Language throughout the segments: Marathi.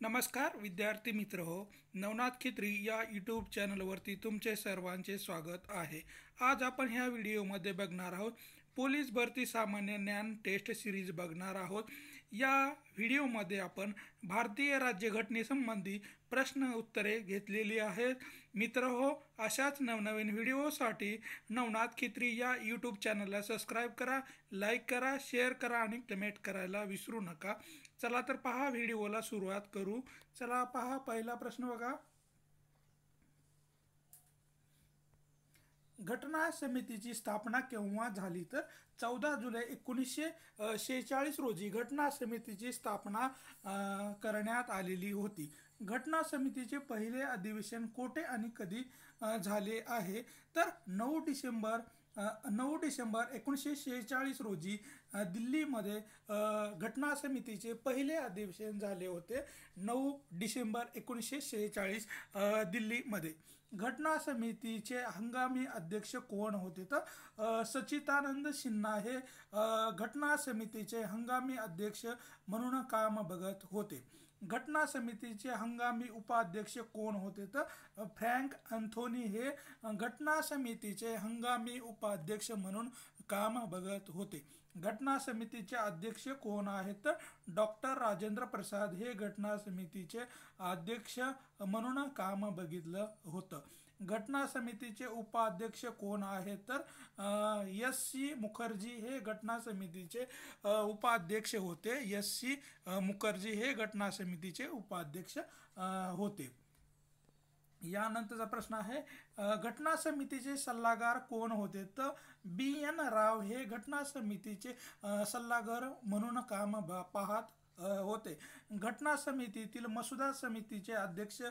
नमस्कार विद्यार्थी मित्र हो. नवनाथ खित्री या यूट्यूब चॅनलवरती तुमचे सर्वांचे स्वागत आहे. आज आपण ह्या व्हिडिओमध्ये बघणार आहोत पोलीस भरती सामान्य ज्ञान टेस्ट सिरीज बघणार आहोत. या व्हिडिओमध्ये आपण भारतीय राज्यघटनेसंबंधी प्रश्न उत्तरे घेतलेली आहेत. मित्र हो, अशाच नवनवीन व्हिडिओसाठी नवनाथ खित्री या यूट्यूब चॅनलला सबस्क्राईब करा, लाईक करा, शेअर करा आणि कमेंट करायला विसरू नका. चला तर पहा, व्हिडिओला सुरुवात करू. चला पहा, पहिला प्रश्न बघा. घटना समितीची स्थापना केव्हा झाली? तर 14 जुलै 1946 रोजी घटना समितीची स्थापना करण्यात आलेली होती. घटना समितीचे पहिले अधिवेशन कोठे आणि कधी झाले आहे? तर 9 डिसेंबर 1946 रोजी दिल्लीमध्ये घटना समितीचे पहिले अधिवेशन झाले होते. 9 डिसेंबर 1946 दिल्लीमध्ये. घटना समितीचे हंगामी अध्यक्ष कोण होते? तर सच्चिदानंद सिन्हा हे घटना समितीचे हंगामी अध्यक्ष म्हणून काम बघत होते. घटना समितीचे हंगामी उपाध्यक्ष कोण होते? तर फ्रँक अँथोनी हे घटना समितीचे हंगामी उपाध्यक्ष म्हणून काम बघत होते. घटना समितीचे अध्यक्ष कोण आहेत? तर डॉक्टर राजेंद्र प्रसाद हे घटना समितीचे अध्यक्ष म्हणून काम बघितलं होतं. घटना समितीचे उपाध्यक्ष कोण आहेत? तर एस.सी. मुखर्जी हे घटना समितीचे उपाध्यक्ष होते. एस.सी. मुखर्जी हे घटना समितीचे उपाध्यक्ष होते. यानंतरचा प्रश्न आहे, घटना समितीचे सल्लागार कोण होते? तर बी.एन. राव हे घटना समितीचे सल्लागार म्हणून काम पाहत होते. घटना समितीतील मसुदा समितीचे अध्यक्ष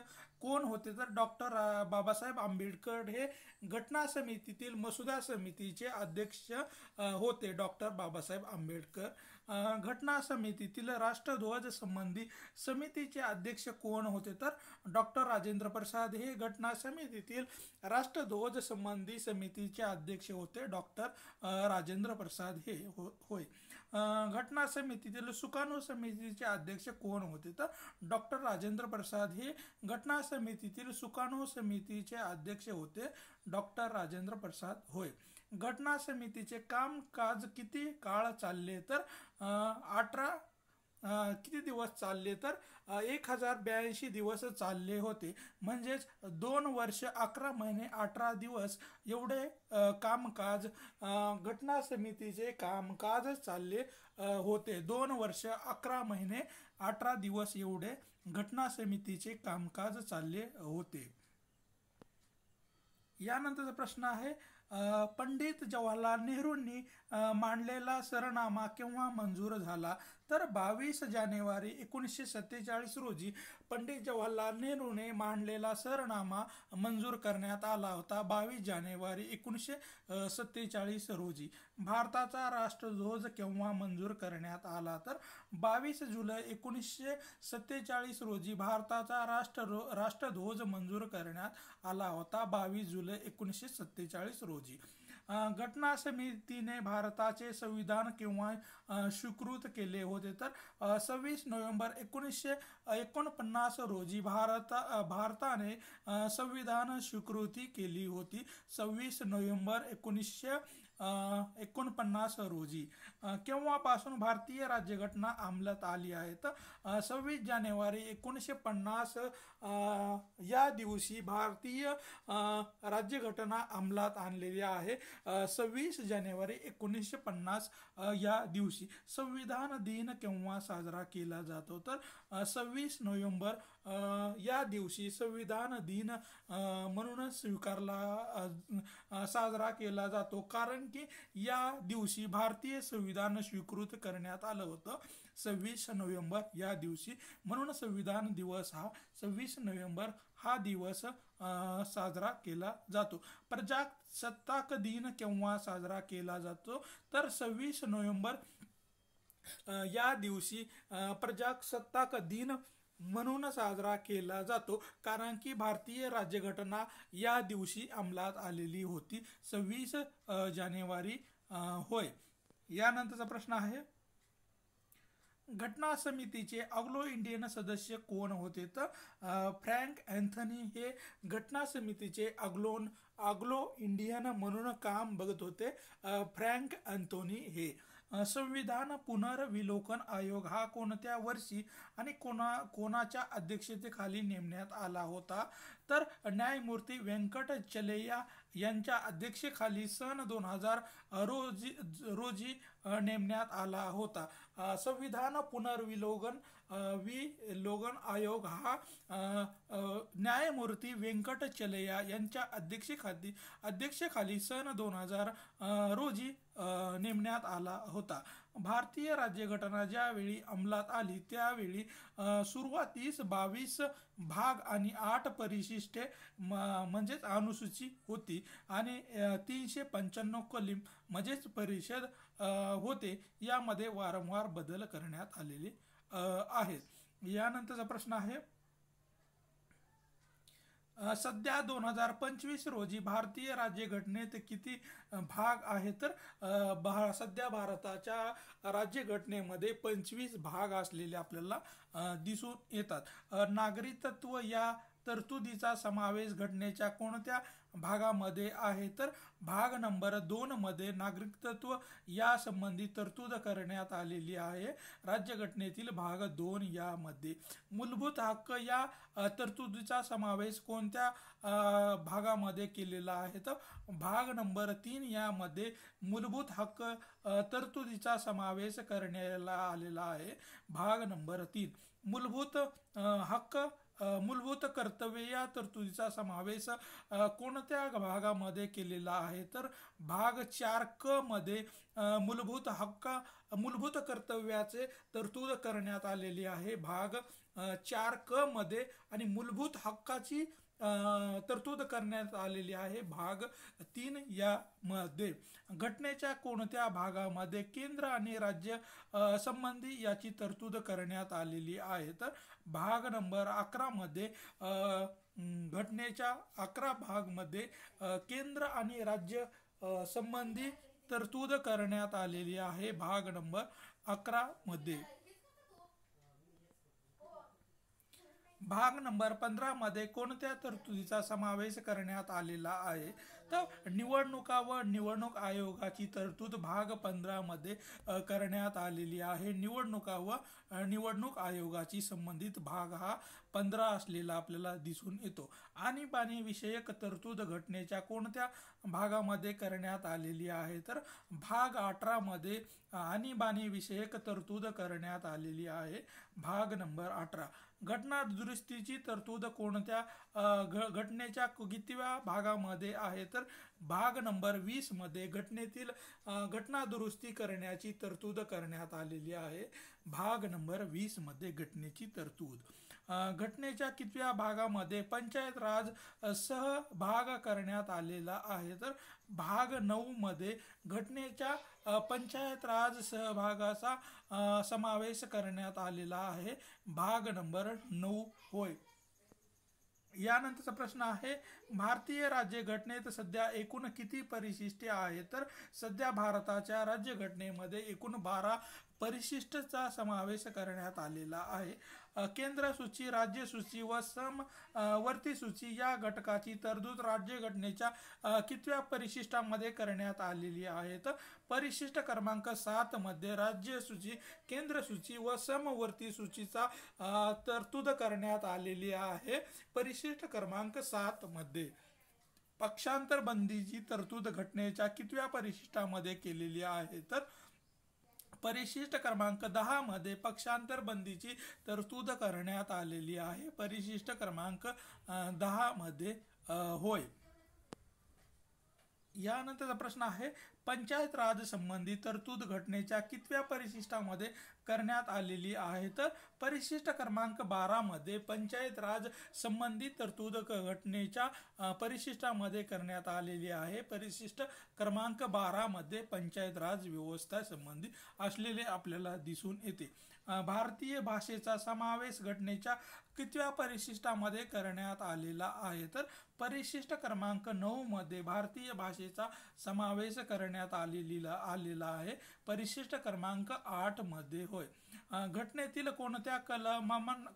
कोण होते? तर डॉक्टर बाबासाहेब आंबेडकर हे घटना समितीतील मसुदा समितीचे अध्यक्ष होते. डॉक्टर बाबासाहेब आंबेडकर. घटना समितीतील राष्ट्रध्वज संबंधी समितीचे अध्यक्ष कोण होते? तर डॉक्टर राजेंद्र प्रसाद हे घटना समितीतील राष्ट्रध्वज संबंधी समितीचे अध्यक्ष होते. डॉक्टर राजेंद्र प्रसाद हे होय. घटना समितीतील सुकाणू समितीचे अध्यक्ष कोण होते? तर डॉक्टर राजेंद्र प्रसाद हे घटना समितीतील सुकाणू समितीचे अध्यक्ष होते. डॉक्टर राजेंद्र प्रसाद होय. घटना समितीचे कामकाज किती काळ चालले? तर किती दिवस चालले? तर 1082 दिवस चालले होते. म्हणजेच 2 वर्ष 11 महिने 18 दिवस एवढे कामकाज घटना समितीचे कामकाज चालले होते. 2 वर्ष 11 महिने 18 दिवस एवढे घटना समितीचे कामकाज चालले होते. यानंतरचा प्रश्न आहे, पंडित जवाहरलाल नेहरूंनी मांडलेला सरनामा केव्हा मंजूर झाला? तर 22 जानेवारी 1947 रोजी पंडित जवाहरलाल नेहरूने मांडलेला सरनामा मंजूर करण्यात आला होता. 22 जानेवारी 1947 रोजी. भारताचा राष्ट्रध्वज केव्हा मंजूर करण्यात आला? तर 22 जुलै 1947 रोजी भारताचा राष्ट्रध्वज मंजूर करण्यात आला होता. 22 जुलै 1947 रोजी. घटना समितीने भारताचे संविधान केव्हा स्वीकृत केले होते? तर 26 नोव्हेंबर 1949 रोजी भारताने संविधान स्वीकृती केली होती. 26 नोव्हेंबर 1949 रोजी. केव्हापासून भारतीय राज्यघटना अंमलात आली आहे? तर 26 जानेवारी 1950 या दिवशी भारतीय राज्यघटना अंमलात आणलेली आहे. 26 जानेवारी 1950 या दिवशी. संविधान दिन केव्हा साजरा केला जातो? तर 26 नोव्हेंबर या दिवशी संविधान दिन म्हणून साजरा केला जातो. कारण की या दिवशी भारतीय संविधान स्वीकृत करण्यात आलं होतं 26 नोव्हेंबर या दिवशी. म्हणून संविधान दिवस हा 26 नोव्हेंबर हा दिवस साजरा केला जातो. प्रजासत्ताक दिन केव्हा साजरा केला जातो? तर 26 नोव्हेंबर या दिवशी प्रजासत्ताक दिन म्हणून साजरा केला जातो. कारण की भारतीय राज्यघटना या दिवशी अंमलात आलेली होती 26 जानेवारी होय. यानंतरचा प्रश्न आहे, घटना समितीचे अँग्लो इंडियन सदस्य कोण होते? तर फ्रँक अँथनी हे घटना समितीचे अँग्लो इंडियन म्हणून काम बघत होते. फ्रँक अँथोनी हे. संविधान पुनर्विलोकन आयोग हा कोणत्या वर्षी आणि कोणाच्या अध्यक्षतेखाली नेमण्यात आला होता? तर न्यायमूर्ती व्यंकटचलैया यांच्या अध्यक्षतेखाली सन 2000 रोजी नेमण्यात आला होता. संविधान पुनर्विलोकन विलोकन आयोग हा न्यायमूर्ती व्यंकटचलैया यांच्या अध्यक्षेखाली सन 2000 रोजी नेमण्यात आला होता. भारतीय राज्यघटना ज्यावेळी अंमलात आली त्यावेळी सुरुवातीस 22 भाग आणि 8 परिशिष्टे म्हणजेच अनुसूची होती आणि 395 कलम म्हणजेच परिषद होते. यामध्ये वारंवार बदल करण्यात आलेले आहेत. यानंतरचा प्रश्न आहे, सध्या 2025 रोजी भारतीय राज्यघटनेत किती भाग आहेत? तर सध्या भारताच्या राज्यघटनेमध्ये 25 भाग असलेले आपल्याला दिसून येतात. नागरिकत्व या तरतुदीचा समावेश घटनेच्या कोणत्या भागामध्ये आहे? तर भाग नंबर 2 मध्ये नागरिकत्व या संबंधी तरतूद करण्यात आलेली आहे. राज्यघटनेतील भाग 2 यामध्ये. मूलभूत हक्क या तरतुदीचा समावेश कोणत्या भागामध्ये केलेला आहे? तर भाग नंबर 3 यामध्ये मूलभूत हक्क तरतुदीचा समावेश करण्यात आलेला आहे. भाग नंबर 3. मूलभूत हक्क मूलभूत कर्तव्य या तरतुदीचा समावेश कोणत्या भागामध्ये केलेला आहे? तर भाग 4 क मध्ये मूलभूत कर्तव्याचे तरतूद करण्यात आलेली आहे. भाग 4 क मध्ये आणि मूलभूत हक्काची तरतूद करण्यात आलेली आहे भाग 3 यामध्ये. घटनेच्या कोणत्या भागामध्ये केंद्र आणि राज्य संबंधी याची तरतूद करण्यात आलेली आहे? तर भाग नंबर 11 मध्ये घटनेच्या 11 भाग मध्ये केंद्र आणि राज्य संबंधी तरतूद करण्यात आलेली आहे. भाग नंबर 11 मध्ये. भाग नंबर 15 मध्ये कोणत्या तरतुदीचा समावेश करण्यात आलेला आहे? तर निवडणुका व निवडणूक आयोगाची तरतूद भाग 15 मध्ये करण्यात आलेली आहे. निवडणुका व निवडणूक आयोगाची संबंधित भाग हा 15 असलेला आपल्याला दिसून येतो. आणीबाणी विषयक तरतूद घटनेच्या कोणत्या भागामध्ये करण्यात आलेली आहे? तर भाग 18 मध्ये आणीबाणी विषयक तरतूद करण्यात आलेली आहे. भाग नंबर 18. घटना दुरुस्तीची तरतूद कोणत्या घटनेच्या कितव्या भागामध्ये आहे? तर भाग नंबर 20 मध्ये घटनेतील घटना दुरुस्ती करण्याची तरतूद करण्यात आलेली आहे. भाग नंबर 20 मध्ये घटनेची तरतूद. घटनेच्या कितव्या भागामध्ये पंचायत राज सहभाग करण्यात आलेला आहे? तर भाग 9 मध्ये घटनेच्या पंचायत राज सहभागाचा समावेश करण्यात आलेला आहे. भाग नंबर 9 होय. यानंतरचा प्रश्न आहे, भारतीय राज्यघटनेत सध्या एकूण किती परिशिष्टे आहेत? तर सध्या भारताच्या राज्यघटनेमध्ये एकूण 12 परिशिष्टचा समावेश करण्यात आलेला आहे. केंद्र सूची, राज्य सूची व समवर्ती सूची या घटकाची तरतूद राज्यघटनेच्या कितव्या परिशिष्टामध्ये करण्यात आलेली आहे? तर परिशिष्ट क्रमांक 7 मध्ये राज्य सूची, केंद्र सूची व समवर्ती सूचीचा तरतूद करण्यात आलेली आहे. परिशिष्ट क्रमांक 7 मध्ये. पक्षांतर बंदीची तरतूद घटनेच्या कितव्या परिशिष्टामध्ये केलेली आहे? तर परिशिष्ट क्रमांक 10 मध्ये पक्षांतर बंदीची तरतूद करण्यात आलेली आहे. परिशिष्ट क्रमांक 10 मध्ये होय. यानंतरचा प्रश्न आहे, पंचायत राज संबंधी तरतूद घटनेच्या कितव्या परिशिष्टामध्ये करण्यात आलेली आहे? तर परिशिष्ट क्रमांक 12 मध्ये पंचायत राज संबंधी तरतूद घटनेच्या परिशिष्टामध्ये करण्यात आलेली आहे. परिशिष्ट क्रमांक 12 मध्ये पंचायत राज व्यवस्था संबंधी असलेले आपल्याला दिसून येते. भारतीय भाषेचा समावेश घटनेच्या कितव्या परिशिष्टामध्ये करण्यात आलेला आहे? तर परिशिष्ट क्रमांक 9 मध्ये भारतीय भाषेचा समावेश करण्यात आलेला आहे. परिशिष्ट क्रमांक 8 मध्ये होय. घटनेतील कोणत्या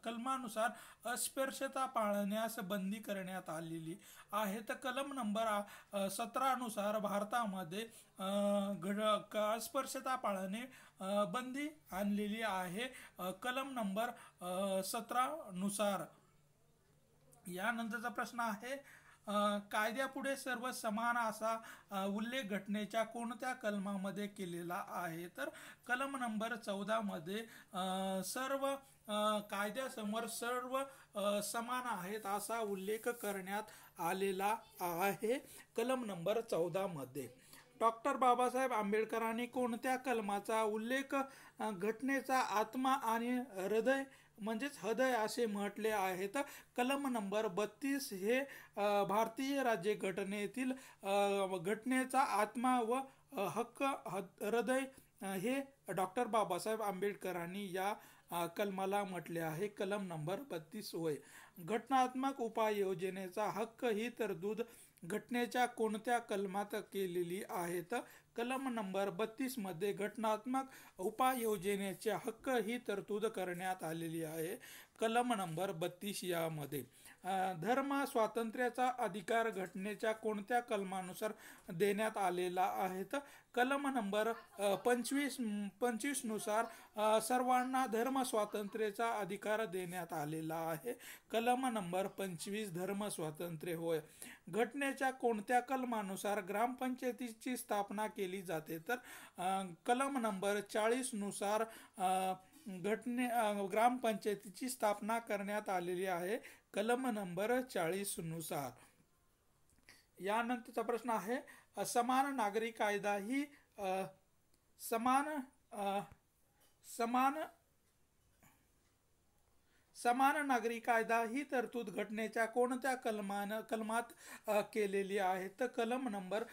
कलमानुसार अस्पृश्यता पाळण्यास बंदी करण्यात आलेली आहे? तर कलम नंबर 17 नुसार भारतामध्ये अस्पृश्यता पाळणे बंदी आणलेली आहे, कलम नंबर 17 नुसार. यानंतरचा प्रश्न आहे, कायद्यापुढे सर्व समान असा उल्लेख घटनेच्या कोणत्या कलमामध्ये केलेला आहे? तर कलम नंबर 14 मध्ये सर्व कायद्यासमोर सर्व समान आहेत असा उल्लेख करण्यात आलेला आहे, कलम नंबर 14 मध्ये. डॉक्टर बाबासाहेब आंबेडकरांनी कोणत्या कलमाचा उल्लेख घटनेचा आत्मा आणि हृदय म्हणजेच हृदय असे म्हटले आहे? तर कलम नंबर 32 हे भारतीय राज्यघटनेतील घटनेचा आत्मा व हक्क हृदय हे डॉक्टर बाबासाहेब आंबेडकरांनी या कलमाला म्हटले आहे, कलम नंबर 32 होय. घटनात्मक उपाययोजनेचा हक्क ही तरतूद घटनेच्या कोणत्या कलमात केलेली आहे? तर कलम नंबर 32 मध्ये घटनात्मक उपाययोजनेचे हक्क ही तरतूद करण्यात आलेली आहे, कलम नंबर 32 यामध्ये. धर्म स्वातंत्र्याचा अधिकार घटनेच्या कोणत्या कलमानुसार देण्यात आलेला आहे? तर कलम नंबर 25 नुसार सर्वांना धर्म स्वातंत्र्याचा अधिकार देण्यात आलेला आहे, कलम नंबर 25 धर्म स्वातंत्र्य होय. घटनेच्या कोणत्या कलमानुसार ग्रामपंचायतीची स्थापना केली जाते? तर कलम नंबर 40 नुसार ग्रामपंचायतीची स्थापना करण्यात आलेली आहे, कलम नंबर 40 नुसार. यानंतरचा प्रश्न आहे, समान नागरी कायदा ही समान नागरी कायदा ही तरतूद घटनेच्या कोणत्या कलमात केलेली आहे? तर कलम नंबर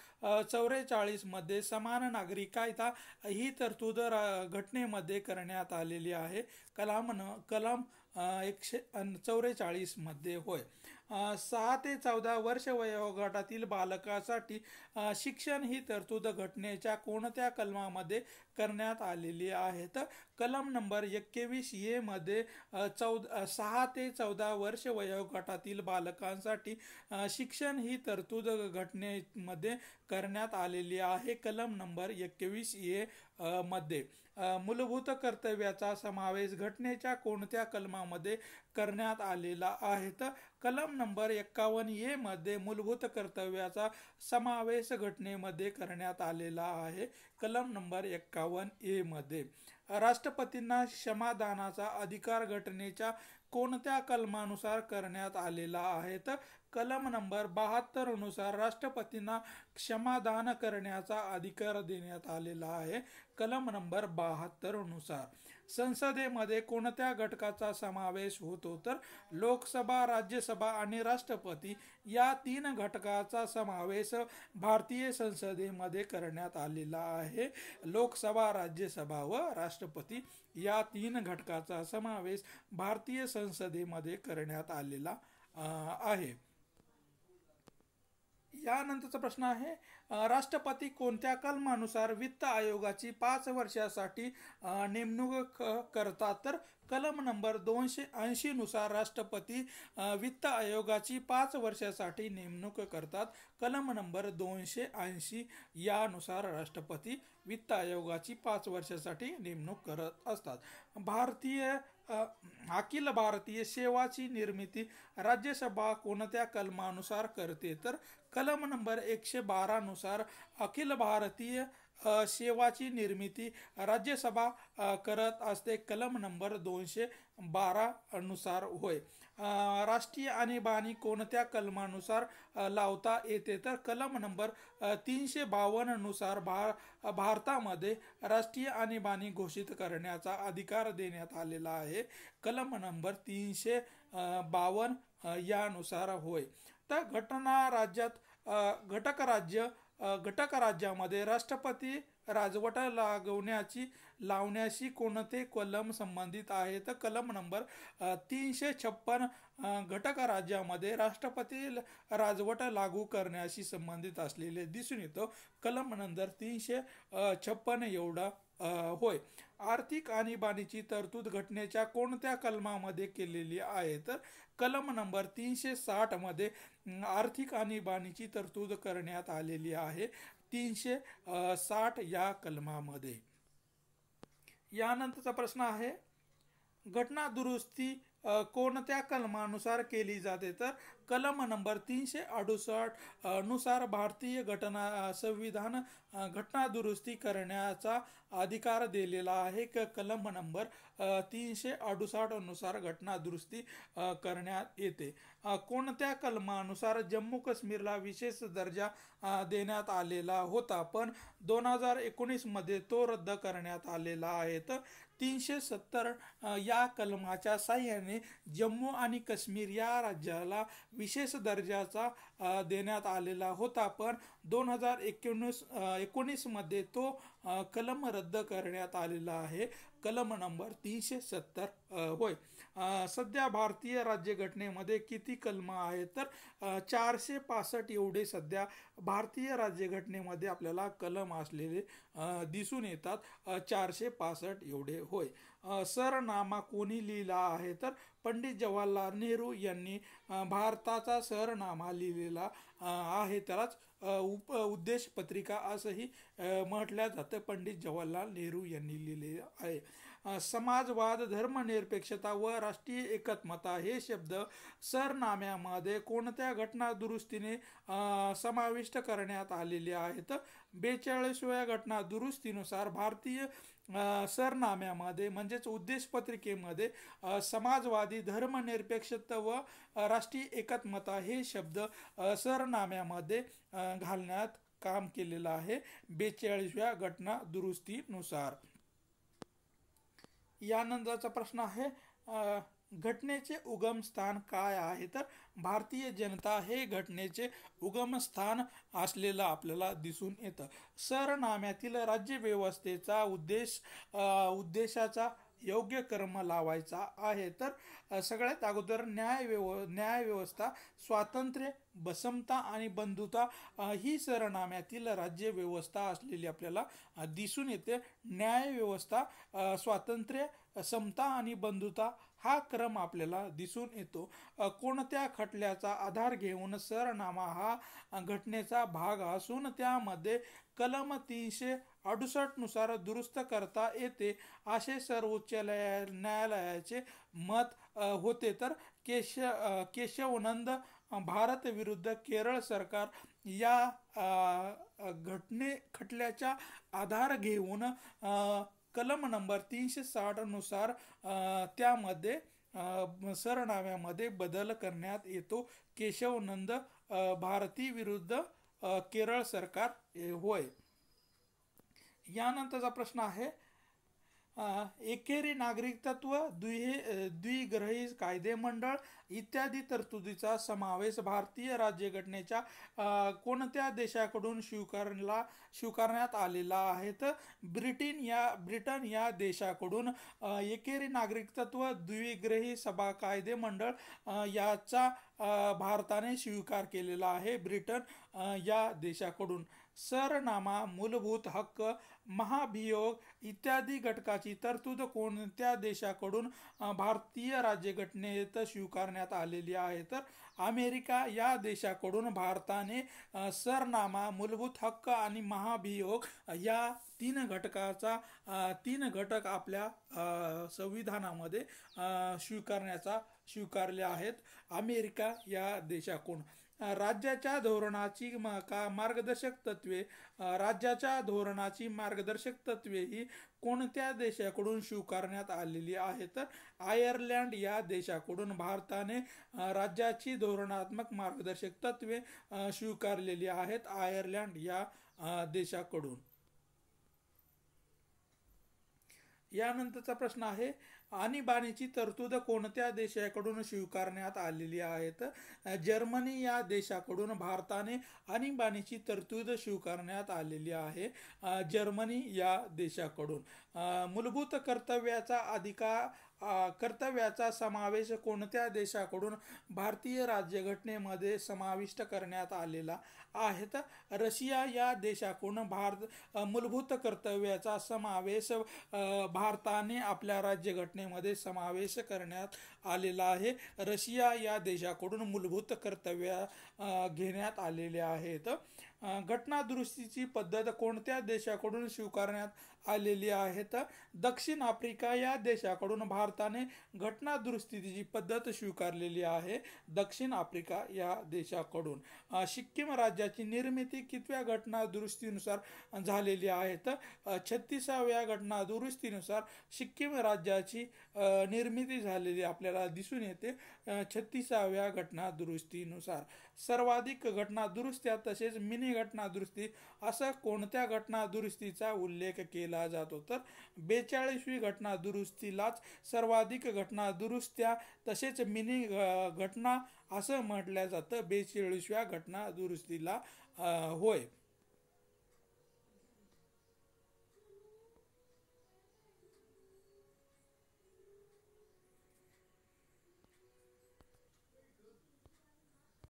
44 मध्ये समान नागरी कायदा ही तरतूद घटनेमध्ये करण्यात आलेली आहे, कलम 144 मध्ये होय. 6 ते 14 वर्ष वयोगटातील बालकासाठी शिक्षण ही तरतूद घटनेच्या कोणत्या कलमामध्ये करण्यात आलेली आहे? तर कलम नंबर 21 ए मध्ये 6 ते 14 वर्ष वयोगटातील बालकांसाठी शिक्षण ही तरतूद घटनेमध्ये करण्यात आलेली आहे, कलम नंबर 21 ए मध्ये. मूलभूत कर्तव्याचा समावेश घटनेच्या कोणत्या कलमामध्ये करण्यात आलेला आहे? तर कलम नंबर 51 ए मध्ये मूलभूत कर्तव्याचा समावेश घटनेमध्ये करण्यात आलेला आहे, कलम नंबर 51 ए मध्ये. राष्ट्रपतींना क्षमादानाचा अधिकार घटनेच्या कोणत्या कलमानुसार करण्यात आलेला आहे? तर कलम नंबर 72 नुसार राष्ट्रपतींना क्षमादान करण्याचा अधिकार देण्यात आलेला आहे, कलम नंबर 72 नुसार. संसदेमध्ये कोणत्या घटकाचा समावेश होतो? तर लोकसभा, राज्यसभा आणि राष्ट्रपती या 3 घटकाचा समावेश भारतीय संसदेमध्ये करण्यात आलेला आहे. लोकसभा, राज्यसभा व राष्ट्रपती या 3 घटकाचा समावेश भारतीय संसदेमध्ये करण्यात आलेला आहे. यानंतरचा प्रश्न आहे, राष्ट्रपती कोणत्या कलमानुसार वित्त आयोगाची 5 वर्षासाठी नेमणूक करतात? तर कलम नंबर 280 नुसार राष्ट्रपती वित्त आयोगाची 5 वर्षासाठी नेमणूक करतात, कलम नंबर 280 यानुसार राष्ट्रपती वित्त आयोगाची 5 वर्षासाठी नेमणूक करत असतात. अखिल भारतीय सेवाची निर्मिती राज्यसभा कोणत्या कलमानुसार करते? तर कलम नंबर 112 नुसार अखिल भारतीय सेवाची निर्मिती राज्यसभा करत असते, कलम नंबर 212 नुसार होय. राष्ट्रीय आणीबाणी कोणत्या कलमानुसार लावता येते? तर कलम नंबर 352 नुसार भारतामध्ये राष्ट्रीय आणीबाणी घोषित करण्याचा अधिकार देण्यात आलेला आहे, कलम नंबर 352 यानुसार होय. तर घटक राज्यामध्ये राष्ट्रपती राजवट लावण्याशी कोणते कलम संबंधित आहे? तर कलम नंबर 356 घटक राज्यामध्ये राष्ट्रपती राजवट लागू करण्याशी संबंधित असलेले दिसून येतो, कलम नंबर 356 एवढा होय. आर्थिक आणीबाणीची तरतूद घटनेच्या कोणत्या कलमामध्ये केलेली आहे? तर कलम नंबर 360 मध्ये आर्थिक आणीबाणीची तरतूद करण्यात आलेली आहे, 360 या कलमामध्ये. यानंतरचा प्रश्न आहे, घटना दुरुस्ती कोणत्या कलमानुसार केली जाते? तर कलम नंबर 368 नुसार भारतीय संविधान घटना दुरुस्ती करण्याचा अधिकार दिलेला आहे. कलम नंबर 368 नुसार घटना दुरुस्ती करण्यात येते. कोणत्या कलमानुसार जम्मू काश्मीरला विशेष दर्जा देण्यात आलेला होता, पण 2019 मध्ये तो रद्द करण्यात आलेला आहे? तर 370 या कलमाच्या साह्याने जम्मू आणि काश्मीर या राज्याला विशेष दर्जाचा देण्यात आलेला होता, पण 2019 मध्ये तो कलम रद्द करण्यात आलेला आहे. कलम नंबर 370 होय. सध्या भारतीय राज्यघटनेमध्ये किती कलम आहेत? तर 465 एवढे सध्या भारतीय राज्यघटनेमध्ये आपल्याला कलम असलेले दिसून येतात, 465 एवढे. होय. सरनामा कोणी लिहिला आहे? तर पंडित जवाहरलाल नेहरू यांनी भारताचा सरनामा लिहिलेला आहे. त्यालाच उद्देश पत्रिका असंही म्हटलं जातं. पंडित जवाहरलाल नेहरू यांनी लिहिलेले आहे. समाजवाद, धर्मनिरपेक्षता व राष्ट्रीय एकात्मता हे शब्द सरनाम्यामध्ये कोणत्या घटना दुरुस्तीने समाविष्ट करण्यात आलेले आहेत? 42व्या घटना दुरुस्तीनुसार भारतीय सरनाम्यामध्ये म्हणजेच उद्देश पत्रिकेमध्ये समाजवादी, धर्मनिरपेक्षता व राष्ट्रीय एकात्मता हे शब्द सरनाम्यामध्ये घालण्यात काम केलेलं आहे 42व्या घटना दुरुस्तीनुसार. यानंतरचा प्रश्न आहे, घटनेचे उगमस्थान काय आहे? तर भारतीय जनता हे घटनेचे उगमस्थान असलेलं आपल्याला दिसून येतं. सरनाम्यातील राज्यव्यवस्थेचा उद्देशाचा योग्य क्रम लावायचा आहे. तर सगळ्यात अगोदर न्यायव्यवस्था, स्वातंत्र्य, समता आणि बंधुता ही सरनाम्यातील राज्यव्यवस्था असलेली आपल्याला दिसून येते. न्यायव्यवस्था, स्वातंत्र्य, समता आणि बंधुता हा क्रम आपल्याला दिसून येतो. कोणत्या खटल्याचा आधार घेऊन सरनामा हा घटनेचा भाग असून त्यामध्ये कलम 368 नुसार दुरुस्त करता येते असे सर्वोच्च न्यायालयाचे मत होते? तर केशवानंद भारत विरुद्ध केरळ सरकार या खटल्याचा आधार घेऊन कलम नंबर 360 नुसार त्यामध्ये सरनाम्यामध्ये बदल करण्यात येतो. केशवानंद भारती विरुद्ध केरळ सरकार. होय. यानंतरचा प्रश्न आहे, एकेरी नागरिकत्व, द्विग्रही कायदेमंडळ इत्यादी तरतुदीचा समावेश भारतीय राज्यघटनेच्या कोणत्या देशाकडून स्वीकारण्यात आलेला आहे? तर ब्रिटन या देशाकडून एकेरी नागरिकत्व, द्विग्रही सभा कायदेमंडळ याचा भारताने स्वीकार केलेला आहे, ब्रिटन या देशाकडून. सरनामा, मूलभूत हक्क, महाभियोग इत्यादी घटकाची तरतूद कोणत्या देशाकडून भारतीय राज्यघटनेत स्वीकारण्यात आलेली आहे? तर अमेरिका या देशाकडून भारताने सरनामा, मूलभूत हक्क आणि महाभियोग या तीन घटक आपल्या संविधानामध्ये स्वीकारले आहेत अमेरिका या देशाकडून. राज्याच्या धोरणाची मार्गदर्शक तत्वे ही कोणत्या देशाकडून स्वीकारण्यात आलेली आहेत? तर आयर्लंड या देशाकडून भारताने राज्याची धोरणात्मक मार्गदर्शक तत्वे स्वीकारलेली आहेत, आयर्लंड या देशाकडून. यानंतरचा प्रश्न आहे, आणीबाणीची तरतूद कोणत्या देशाकडून स्वीकारण्यात आलेली आहे? तर जर्मनी या देशाकडून भारताने आणीबाणीची तरतूद स्वीकारण्यात आलेली आहे, जर्मनी या देशाकडून. मूलभूत कर्तव्याचा कर्तव्याचा समावेश कोणत्या देशाकडून भारतीय राज्यघटनेमध्ये समाविष्ट करण्यात आलेला आहे? तर रशिया या देशाकडून मूलभूत कर्तव्याचा समावेश भारताने आपल्या राज्यघटनेमध्ये समावेश करण्यात आलेला आहे. रशिया या देशाकडून मूलभूत कर्तव्य घेण्यात आलेले आहेत. घटना दुरुस्तीची पद्धत कोणत्या देशाकडून स्वीकारण्यात आलेली आहे? तर दक्षिण आफ्रिका या देशाकडून भारताने घटना दुरुस्तीची पद्धत स्वीकारलेली आहे. दक्षिण आफ्रिका या देशाकडून. सिक्कीम राज्याची निर्मिती कितव्या घटना दुरुस्तीनुसार झालेली आहे? तर 36व्या घटना दुरुस्तीनुसार सिक्कीम राज्याची निर्मिती झालेली आपल्याला दिसून येते. 36व्या घटना दुरुस्तीनुसार. सर्वाधिक घटना दुरुस्त्या तसेच मिनी घटना दुरुस्ती असं कोणत्या घटना दुरुस्तीचा उल्लेख केला जातो? तर 42वी घटना दुरुस्तीलाच सर्वाधिक घटना दुरुस्त्या तसेच मिनी घटना असं म्हटलं जातं 42व्या घटना दुरुस्तीला. होय.